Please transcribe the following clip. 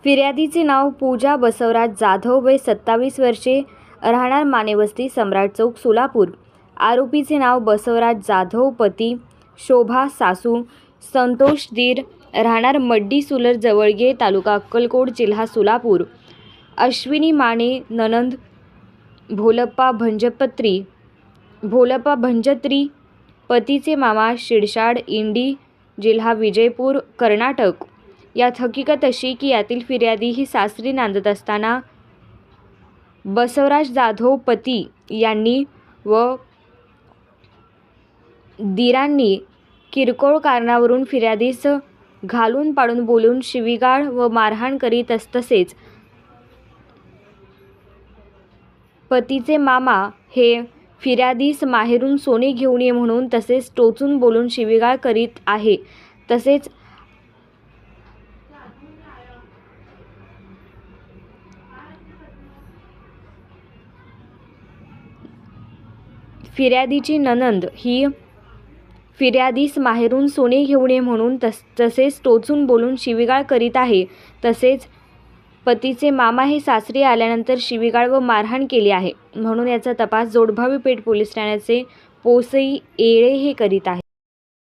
फिर्यादीचे नाव पूजा बसवराज जाधव, वय 27 वर्षे, राहणार मानेवस्ती, सम्राट चौक, सोलापूर. आरोपीचे नाव बसवराज जाधव, पती शोभा, सासू संतोष धीर, राहणार मड्डी सुलर जवळगे, तालुका अक्कलकोट, जिल्हा सोलापूर. अश्विनी माने, ननंद भोलप्पा भंजत्री, पतीचे मामा शिरसाड, इंडी, जिल्हा विजयपूर, कर्नाटक. यात हकीकत अशी की यातील फिर्यादी ही सासरी नांदत असताना बसवराज जाधव पती यांनी व दीरांनी किरकोळ कारणावरून फिर्यादीस घालून पाडून बोलून शिवीगाळ व मारहाण करीत तसेच पतीचे मामा हे फिर्यादीस माहेरून सोने घेऊन ये म्हणून तसेच टोचून बोलून शिवीगाळ करीत आहे. तसेच फिर्यादीची ननंद ही फिर्यादीस माहेरून सोने घेऊन ये म्हणून तसेच टोचून बोलून शिवीगाळ करीत आहे. तसेच पतीचे मामा हे सासरी आल्यानंतर शिवीगाळ व मारहाण केली आहे. म्हणून याचा तपास जोडभावी पेठ पोलीस ठाण्याचे पोसई येळे हे करीत आहेत.